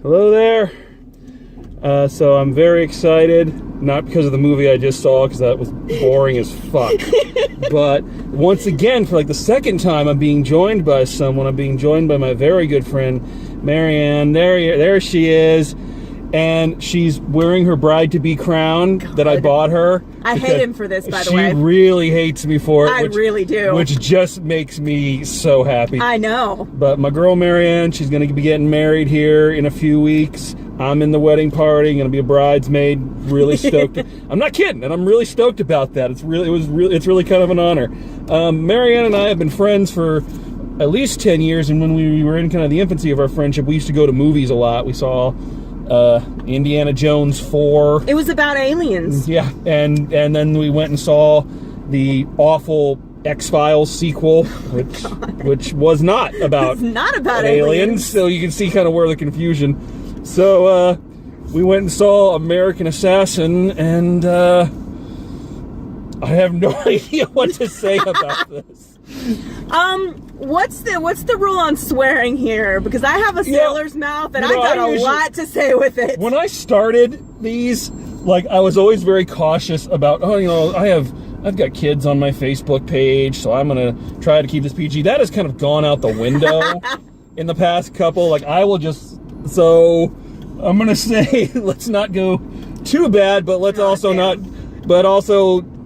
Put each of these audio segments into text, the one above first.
Hello there. So I'm very excited, not because of the movie I just saw, because that was boring as fuck. But once again, for like the second time, I'm being joined by someone. I'm being joined by my very good friend, Marianne. There she is. And she's wearing her bride-to-be crown that I bought her. I hate him for this, by the way. She really hates me for it. I really do. Which just makes me so happy. I know. But my girl Marianne, she's going to be getting married here in a few weeks. I'm in the wedding party, going to be a bridesmaid. Really stoked. I'm not kidding, and I'm really stoked about that. It's really kind of an honor. Marianne and I have been friends for at least 10 years, and when we were in kind of the infancy of our friendship, we used to go to movies a lot. We saw Indiana Jones 4. It was about aliens. Yeah, and then we went and saw the awful X-Files sequel, which was not about aliens. So you can see kind of where the confusion. So we went and saw American Assassin, and I have no idea what to say about this. What's the rule on swearing here? Because I have a sailor's mouth, and I got a lot to say with it. When I started these, like, I was always very cautious about, I've got kids on my Facebook page, so I'm gonna try to keep this PG. That has kind of gone out the window in the past couple. Like, so I'm gonna say let's not go too bad, but let's also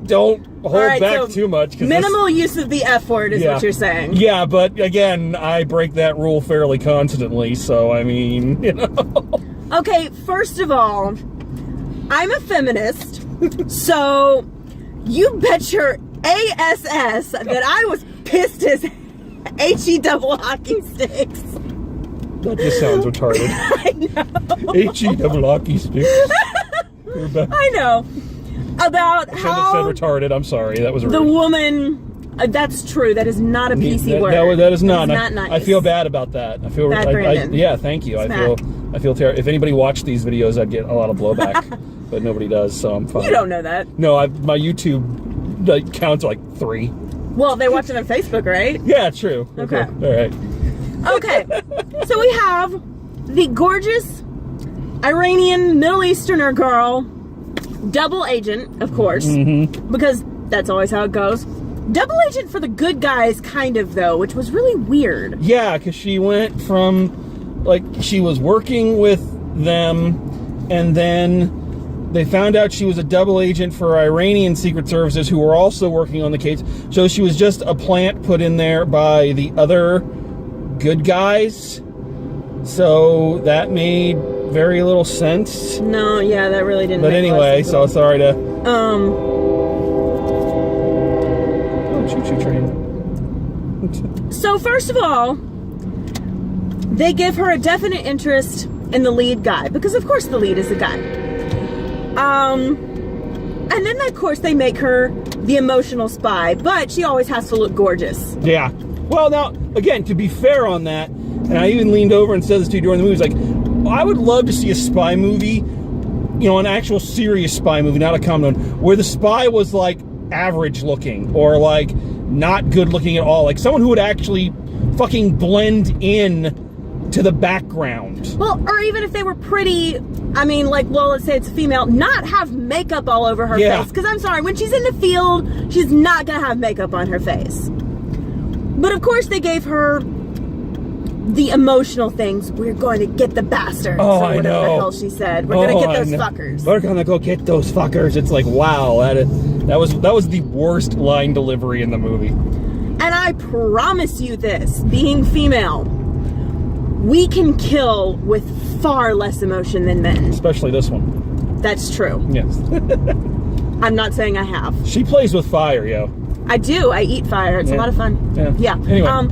don't hold back too much. Minimal use of the F word is what you're saying. Yeah, but again, I break that rule fairly constantly, so I mean, you know. Okay, first of all, I'm a feminist, so you bet your ASS that I was pissed as HE double hockey sticks. That just sounds retarded. I know. HE double hockey sticks. I know. About I shouldn't have said retarded. I'm sorry. That was rude. The woman. That's true. That is not a PC word. That is not. Not nice. I feel bad about that. I feel bad, Brandon. Yeah, thank you. I feel terrible. If anybody watched these videos, I'd get a lot of blowback, but nobody does, so I'm fine. You don't know that. No, my YouTube counts are like 3. Well, they watch it on Facebook, right? Yeah, true. Okay. All right. Okay. So we have the gorgeous Iranian Middle Easterner girl, double agent, of course, because that's always how it goes. Double agent for the good guys, kind of, though, which was really weird. Yeah, because she went from, like, she was working with them, and then they found out she was a double agent for Iranian Secret Services, who were also working on the case. So she was just a plant put in there by the other good guys. So that made very little sense. No, yeah, that really didn't. But anyway, so sorry to. Choo-choo train. So first of all, they give her a definite interest in the lead guy, because of course the lead is a guy. And then of course they make her the emotional spy, but she always has to look gorgeous. Yeah. Well, now again, to be fair on that, and I even leaned over and said this to you during the movie, like, I would love to see a spy movie, you know, an actual serious spy movie, not a common one, where the spy was like average looking or like not good looking at all, like someone who would actually fucking blend in to the background. Well, or even if they were pretty, I mean, like, well, let's say it's a female, not have makeup all over her face. Because I'm sorry, when she's in the field, she's not going to have makeup on her face. But of course they gave her the emotional things. We're going to get the bastards. Oh, or whatever the hell she said. We're going to get those fuckers. We're going to go get those fuckers. It's like, wow, that was the worst line delivery in the movie. And I promise you this, being female, we can kill with far less emotion than men. Especially this one. That's true. Yes. I'm not saying I have. She plays with fire, yo. I do. I eat fire. It's a lot of fun. Yeah. Anyway.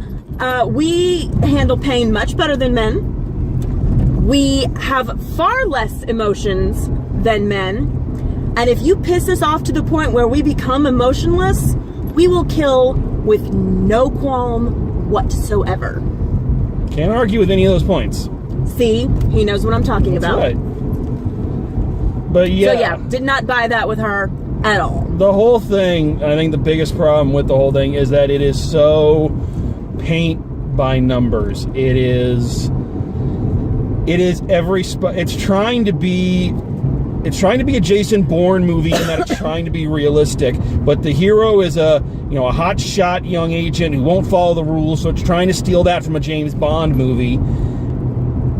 We handle pain much better than men. We have far less emotions than men. And if you piss us off to the point where we become emotionless, we will kill with no qualm whatsoever. Can't argue with any of those points. See? He knows what I'm talking about. That's right. But yeah. So yeah, did not buy that with her at all. The whole thing, I think the biggest problem with the whole thing is that it is so paint by numbers. It is It is it's trying to be a Jason Bourne movie in that it's trying to be realistic, but the hero is a hot-shot young agent who won't follow the rules, so it's trying to steal that from a James Bond movie.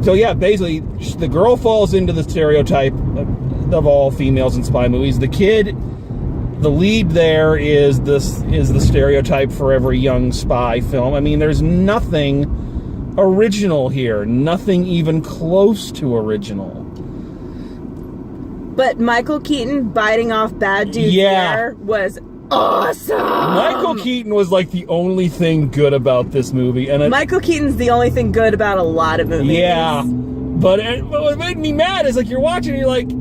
So yeah, basically, the girl falls into the stereotype of all females in spy movies. The kid, the lead there is the stereotype for every young spy film. I mean, there's nothing original here, nothing even close to original. But Michael Keaton biting off bad dude's hair was awesome. Michael Keaton was like the only thing good about this movie, and Michael Keaton's the only thing good about a lot of movies. Yeah, but what made me mad is like you're watching, and you're like,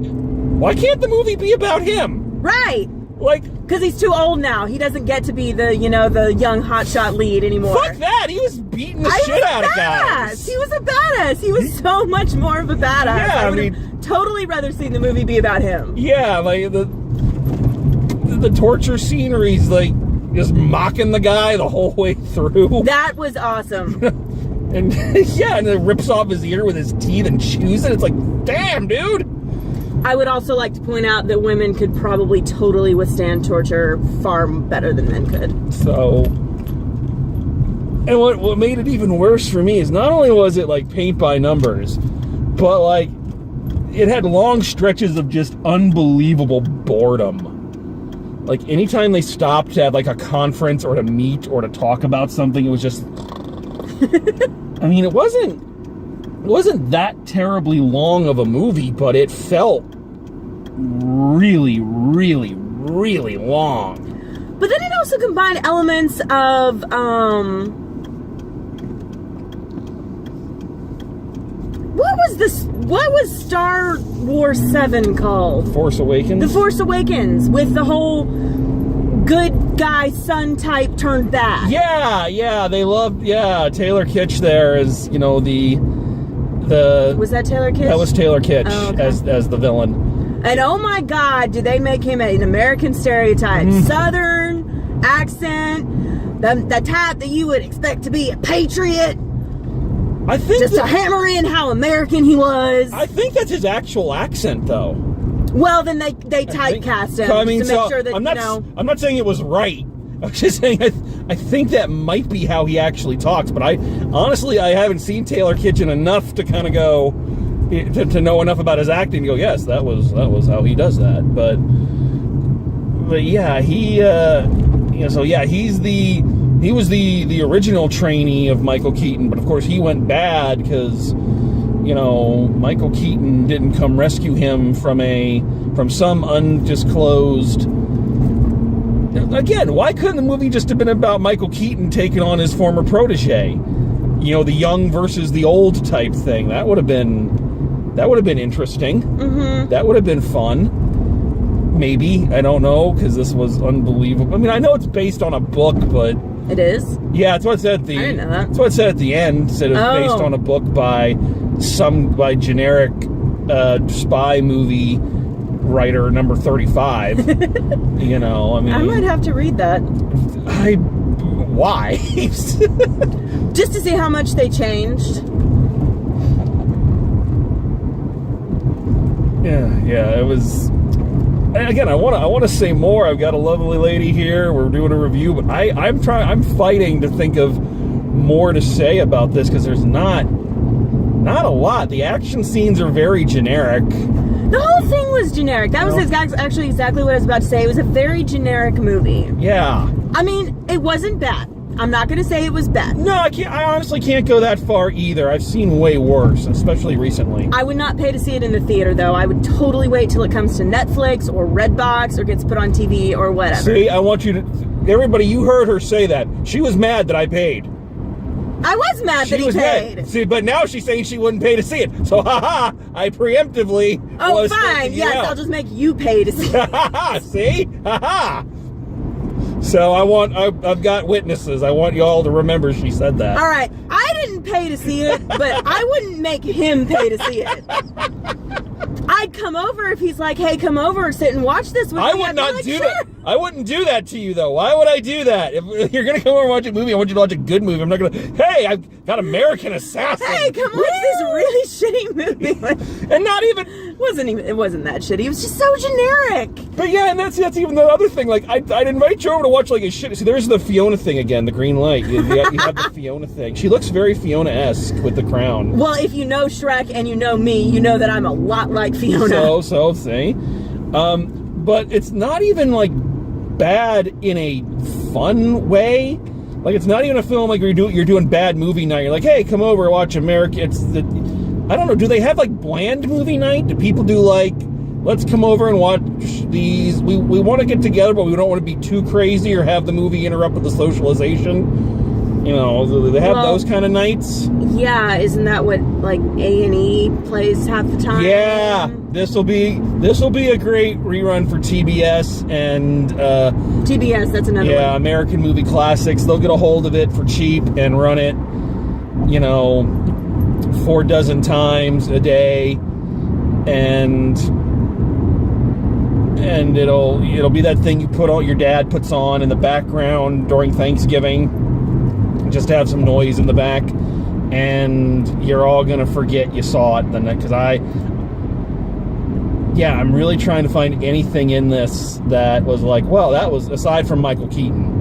why can't the movie be about him? Right. Like, because he's too old now. He doesn't get to be the young hotshot lead anymore. Fuck that. He was beating the shit out of guys. He was a badass. He was so much more of a badass. Yeah, I would have totally rather seen the movie be about him. Yeah, like the torture scenery's like just mocking the guy the whole way through. That was awesome. And yeah, and it rips off his ear with his teeth and chews it. It's like, damn, dude. I would also like to point out that women could probably totally withstand torture far better than men could. So, and what made it even worse for me is not only was it like paint by numbers, but like it had long stretches of just unbelievable boredom. Like anytime they stopped to have like a conference or to meet or to talk about something, it was just, I mean, it wasn't that terribly long of a movie, but it felt really, really, really long. But then it also combined elements of what was Star Wars 7 called? Force Awakens? The Force Awakens, with the whole good guy son type turned bad. Yeah, they loved, Taylor Kitsch there is, Was that Taylor Kitsch? That was Taylor Kitsch okay. as the villain. And oh my God, did they make him an American stereotype? Southern accent, the type that you would expect to be a patriot. I think just to hammer in how American he was. I think that's his actual accent, though. Well, then they typecast him to make sure that, I'm not saying it was right. I'm just saying I think that might be how he actually talks, but I haven't seen Taylor Kitsch enough to kind of go to know enough about his acting to go, yes, that was how he does that. But yeah, he was the original trainee of Michael Keaton, but of course he went bad because Michael Keaton didn't come rescue him from some undisclosed. Again, why couldn't the movie just have been about Michael Keaton taking on his former protege? The young versus the old type thing. That would have been interesting. Mm-hmm. That would have been fun. Maybe, I don't know, because this was unbelievable. I mean, I know it's based on a book, but it is. Yeah, that's what it said at the. I didn't know that. That's what it said at the end. It said it was based on a book by generic spy movie writer number 35. I mean, I might have to read that. Why? Just to see how much they changed. Yeah, it was. Again, I want to say more. I've got a lovely lady here. We're doing a review, but I'm fighting to think of more to say about this because there's not a lot. The action scenes are very generic. The whole thing was generic. That was actually exactly what I was about to say. It was a very generic movie. Yeah. I mean, it wasn't bad. I'm not going to say it was bad. No, I honestly can't go that far either. I've seen way worse, especially recently. I would not pay to see it in the theater, though. I would totally wait till it comes to Netflix or Redbox or gets put on TV or whatever. See, I want you to... Everybody, you heard her say that. She was mad that I paid. I was mad that he paid. Mad. See, but now she's saying she wouldn't pay to see it. So, haha, I preemptively... Oh, fine. Yes, I'll just make you pay to see it. See? Haha. So I've got witnesses. I want y'all to remember she said that. All right. I didn't pay to see it, but I wouldn't make him pay to see it. I'd come over if he's like, hey, come over, sit and watch this with me. I would not do that. I wouldn't do that to you, though. Why would I do that? If you're going to come over and watch a movie, I want you to watch a good movie. I'm not going to, hey, I've got American Assassin. Hey, come watch this really shitty movie. And not even... It wasn't that shitty. It was just so generic. But yeah, and that's even the other thing. Like, I'd invite you over to watch, like, a shit... See, there's the Fiona thing again, the green light. You have the Fiona thing. She looks very Fiona-esque with the crown. Well, if you know Shrek and you know me, you know that I'm a lot like Fiona. So, see? But it's not even, like, bad in a fun way. Like, it's not even a film like you're doing bad movie night. You're like, hey, come over and watch America. I don't know, do they have, like, bland movie night? Do people do, like, let's come over and watch these, we want to get together, but we don't want to be too crazy or have the movie interrupt with the socialization? You know, do they have those kind of nights? Yeah, isn't that what, like, A&E plays half the time? Yeah, this will be a great rerun for TBS and TBS, that's another one. Yeah, American Movie Classics. They'll get a hold of it for cheap and run it, you know, 4 dozen times a day, and it'll be that thing your dad puts on in the background during Thanksgiving, just to have some noise in the back, and you're all gonna forget you saw it then, because I'm really trying to find anything in this that was like, well, that was, aside from Michael Keaton,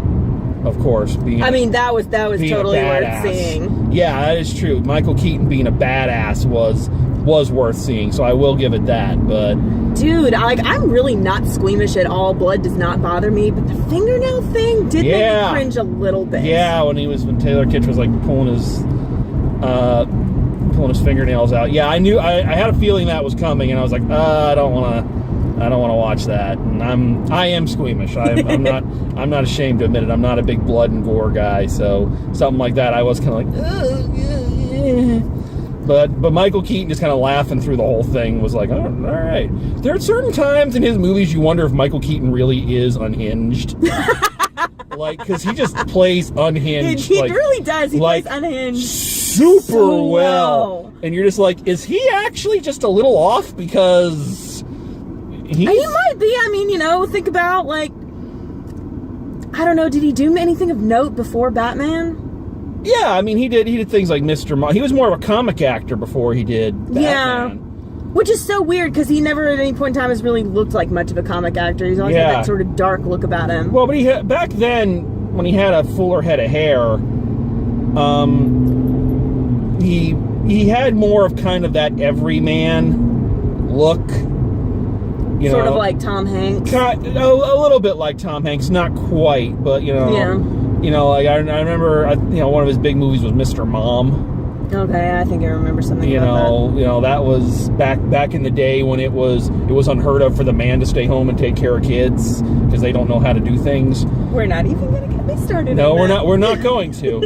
of course, that was totally worth seeing. Yeah, that is true. Michael Keaton being a badass was worth seeing, so I will give it that. But dude, I'm really not squeamish at all. Blood does not bother me, but the fingernail thing did make me cringe a little bit. Yeah, when Taylor Kitsch was like pulling his fingernails out. Yeah, I knew. I had a feeling that was coming, and I was like, I don't want to watch that. And I am squeamish. I'm not ashamed to admit it. I'm not a big blood and gore guy, so something like that, I was kind of like, But Michael Keaton just kind of laughing through the whole thing was like, oh, all right. There are certain times in his movies you wonder if Michael Keaton really is unhinged. Like, because he just plays unhinged. He really does. He plays unhinged super so well. And you're just like, is he actually just a little off? Because he might be. I mean, think about, like, I don't know, did he do anything of note before Batman? Yeah, I mean, he did things like Mr. Mom. He was more of a comic actor before he did Batman. Yeah, which is so weird because he never at any point in time has really looked like much of a comic actor. He's always had that sort of dark look about him. Well, but back then, when he had a fuller head of hair, he had more of kind of that everyman look. Sort of like Tom Hanks. A little bit like Tom Hanks, not quite, but Yeah. Like I remember, one of his big movies was Mr. Mom. Okay, I think I remember something about that. That was back in the day when it was unheard of for the man to stay home and take care of kids because they don't know how to do things. We're not even going to get me started. No, we're not going to.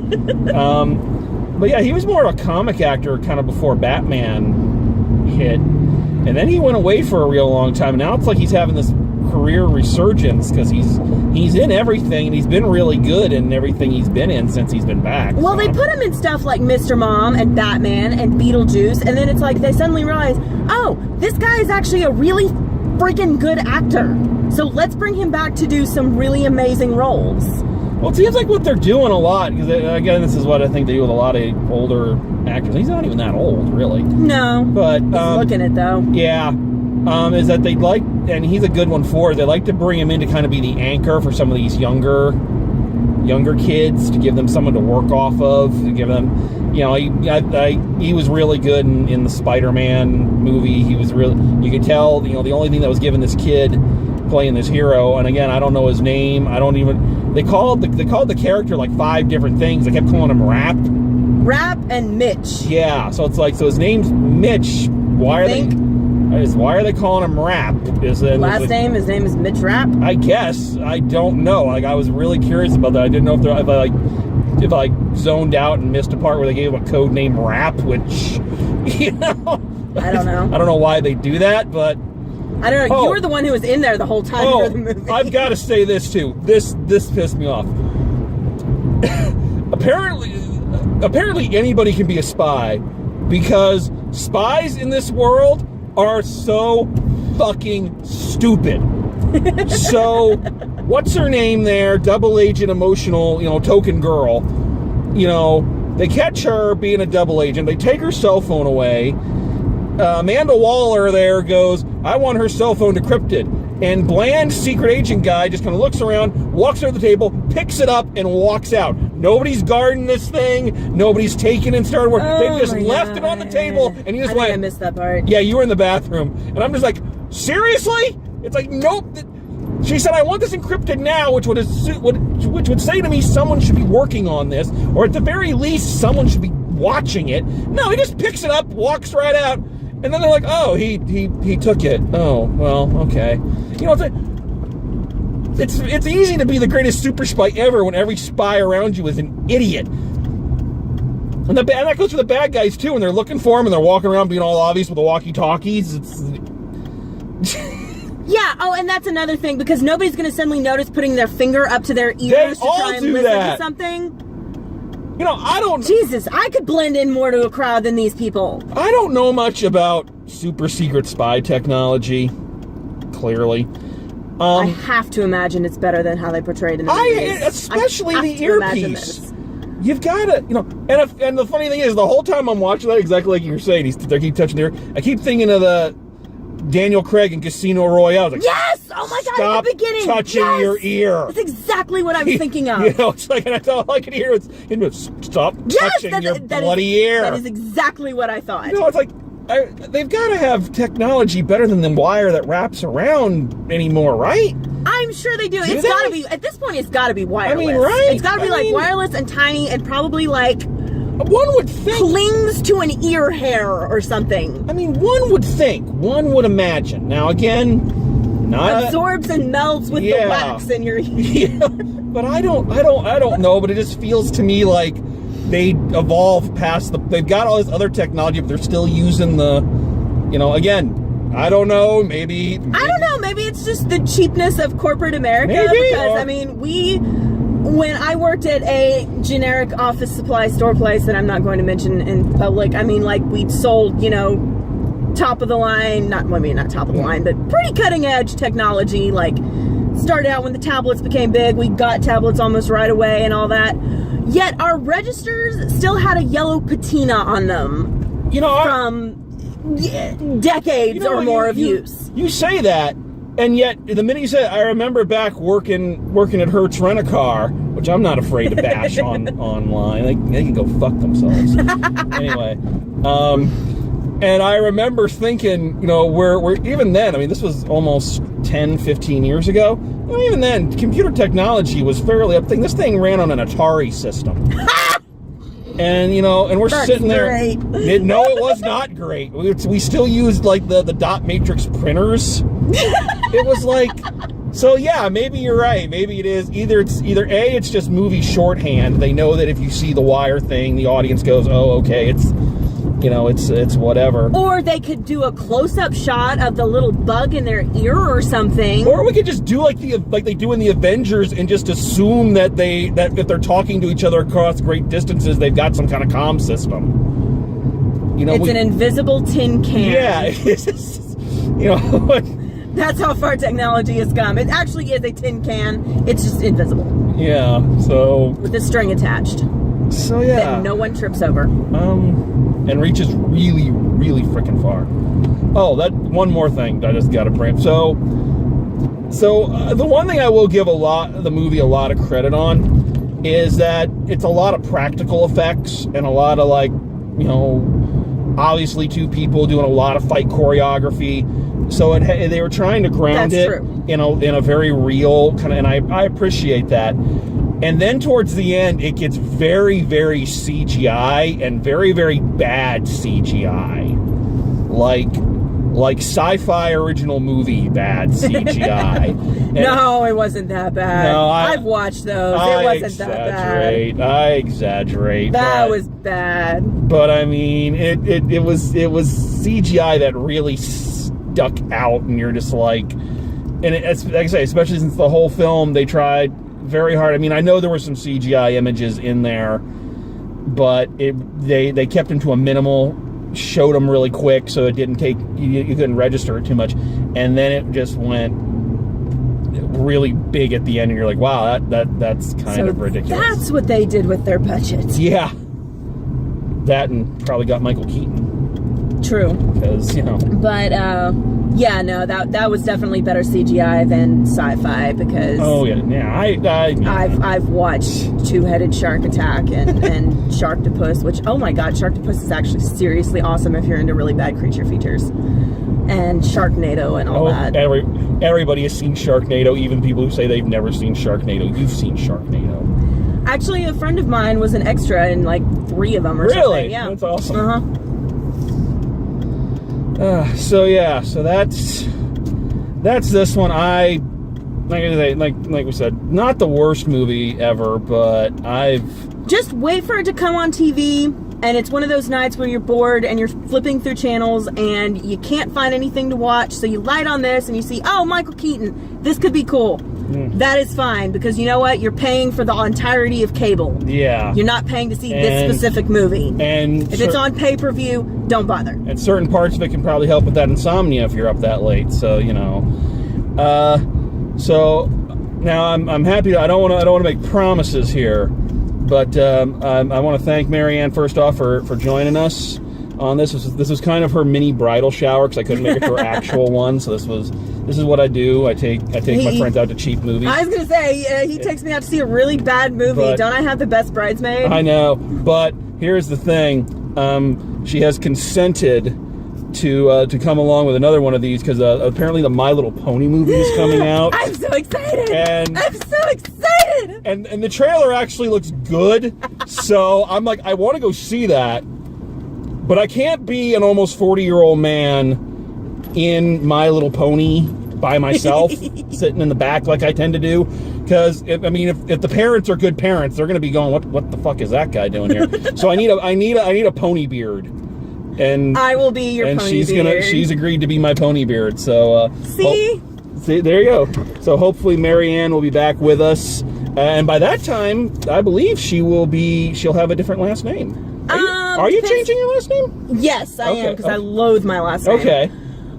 But yeah, he was more of a comic actor kind of before Batman hit, and then he went away for a real long time. And now it's like he's having this career resurgence because he's in everything, and he's been really good in everything he's been in since he's been back. Well, they put him in stuff like Mr. Mom and Batman and Beetlejuice, and then it's like they suddenly realize, oh, this guy is actually a really freaking good actor. So let's bring him back to do some really amazing roles. Well, it seems like what they're doing a lot, because again, this is what I think they do with a lot of older actors. He's not even that old, really. No, but he's looking it though. Yeah. Is that they like, and he's a good one for it, they like to bring him in to kind of be the anchor for some of these younger kids, to give them someone to work off of, to give them, he was really good in the Spider-Man movie. He was really, you could tell, the only thing that was giving this kid playing this hero, and again, I don't know his name, they called the character like 5 different things. They kept calling him Rap and Mitch. Yeah, so it's like, so his name's Mitch. Why are they calling him Rap? His name is Mitch Rapp? I guess. I don't know. Like, I was really curious about that. I didn't know if I zoned out and missed a part where they gave him a code name Rap, which, I don't know. I don't know why they do that, but I don't know. You were the one who was in there the whole time during the movie. I've got to say this too. This pissed me off. Apparently anybody can be a spy, because spies in this world are so fucking stupid. So what's her name there, double agent emotional, token girl. They catch her being a double agent. They take her cell phone away. Amanda Waller there goes, I want her cell phone decrypted. And bland secret agent guy just kind of looks around, walks over to the table, picks it up, and walks out. Nobody's guarding this thing. Nobody's taken and started working. They just left it on the table, and he just went. I missed that part. Yeah, you were in the bathroom. And I'm just like, seriously? It's like, nope. She said, I want this encrypted now, which would say to me someone should be working on this, or at the very least, someone should be watching it. No, he just picks it up, walks right out, and then they're like, oh, he took it. Oh, well, okay. It's easy to be the greatest super spy ever when every spy around you is an idiot. And that goes for the bad guys, too, when they're looking for him and they're walking around being all obvious with the walkie-talkies. Yeah, and that's another thing, because nobody's going to suddenly notice putting their finger up to their ears to try and listen to something. I don't... Jesus, I could blend in more to a crowd than these people. I don't know much about super secret spy technology, clearly. I have to imagine it's better than how they portrayed in the movies. Especially the earpiece. You've got to, and the funny thing is, the whole time I'm watching that, exactly like you're saying, they keep touching the ear. I keep thinking of the Daniel Craig in Casino Royale. Like, yes! Oh my God, at the beginning! Stop touching your ear. That's exactly what I was thinking of. It's like, and that's all I can hear is, stop touching your bloody ear. That is exactly what I thought. It's like, they've got to have technology better than the wire that wraps around anymore, right? I'm sure they do. It's got to be, at this point, it's got to be wireless. I mean, right? It's got to be wireless and tiny and probably one would think clings to an ear hair or something. I mean, one would imagine. Now again, not absorbs and melts with the wax in your ear. Yeah, but I don't know, but it just feels to me like they evolved past they've got all this other technology, but they're still using again, I don't know, maybe I don't know, maybe it's just the cheapness of corporate America, when I worked at a generic office supply store place that I'm not going to mention in public, we sold, top of the line, not top of the line, but pretty cutting edge technology. Started out when the tablets became big, we got tablets almost right away and all that. Yet our registers still had a yellow patina on them. From decades or more of use. You say that, and yet the minute you said, I remember back working at Hertz Rent-A-Car, which I'm not afraid to bash online. They can go fuck themselves. Anyway, and I remember thinking, we're even then, this was almost 10, 15 years ago. Even then, computer technology was fairly up. This thing ran on an Atari system. And, and we're sitting there. No, it was not great. We still used, the dot matrix printers. It was so yeah, maybe you're right. Maybe it is. Either it's just movie shorthand. They know that if you see the wire thing, the audience goes, oh, okay, it's whatever. Or they could do a close-up shot of the little bug in their ear or something. Or we could just do like they do in the Avengers and just assume that if they're talking to each other across great distances, they've got some kind of comm system. It's an invisible tin can. Yeah, it's just, That's how far technology has come. It actually is a tin can. It's just invisible. Yeah, so with a string attached. So yeah, that no one trips over. And reaches really, really freaking far. Oh, that one more thing I just got to bring. So the one thing I will give the movie a lot of credit on is that it's a lot of practical effects and a lot of obviously two people doing a lot of fight choreography. So they were trying to ground in a very real kind of, and I appreciate that. And then towards the end, it gets very, very CGI and very, very bad CGI. Like sci-fi original movie bad CGI. No, it wasn't that bad. No, I've watched those. It wasn't that bad. I exaggerate. That was bad. But it was CGI that really stuck out, and you're just and it's like I say, especially since the whole film they tried very hard. I know there were some CGI images in there, but they kept them to a minimal, showed them really quick, so it didn't take you couldn't register it too much, and then it just went really big at the end, and you're like, wow, that's kind of ridiculous. That's what they did with their budget. Yeah. That and probably got Michael Keaton. True. Because, you know. But, yeah, no, that was definitely better CGI than sci-fi because... Oh, yeah. I've watched Two-Headed Shark Attack and Sharktopus, which, oh my god, Sharktopus is actually seriously awesome if you're into really bad creature features. And Sharknado and all that. Everybody has seen Sharknado, even people who say they've never seen Sharknado. You've seen Sharknado. Actually, a friend of mine was an extra in like 3 of them or something. Really? Yeah. That's awesome. So that's this one. Like we said, not the worst movie ever, but just wait for it to come on TV, and it's one of those nights where you're bored and you're flipping through channels and you can't find anything to watch, so you light on this and you see, oh, Michael Keaton, this could be cool. That is fine, because you know what? You're paying for the entirety of cable. Yeah. You're not paying to see this specific movie. And if it's on pay-per-view, don't bother. And certain parts of it can probably help with that insomnia if you're up that late. So, you know. So now I'm happy. I don't want to make promises here, but I want to thank Marianne first off for joining us on this. This was kind of her mini bridal shower because I couldn't make it to her actual one. So this is what I do. I take my friends out to cheap movies. I was gonna say he takes me out to see a really bad movie. But don't I have the best bridesmaid? I know, but here's the thing. She has consented to come along with another one of these because apparently the My Little Pony movie is coming out. I'm so excited! I'm so excited! And the trailer actually looks good, so I'm like, I want to go see that, but I can't be an almost 40-year-old man in My Little Pony by myself, sitting in the back like I tend to do. Because if the parents are good parents, they're going to be going, what the fuck is that guy doing here? So I need a pony beard. And I will be your pony beard. She's agreed to be my pony beard. So see, there you go. So hopefully Marianne will be back with us, and by that time, I believe she'll have a different last name. Are you changing your last name? Yes, I am, because I loathe my last name. Okay.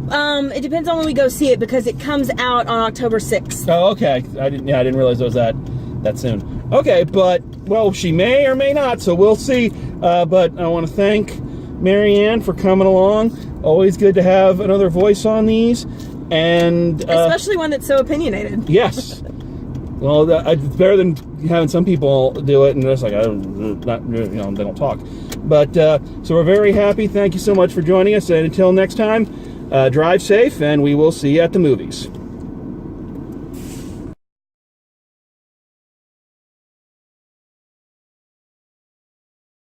It depends on when we go see it, because it comes out on October 6th. Oh, okay. I didn't realize it was that soon. Okay, but well, she may or may not, so we'll see. But I want to thank Marianne for coming along. Always good to have another voice on these, and especially one that's so opinionated. Yes. Well, it's better than having some people do it and just like, they don't talk. But so we're very happy. Thank you so much for joining us, and until next time, drive safe, and we will see you at the movies.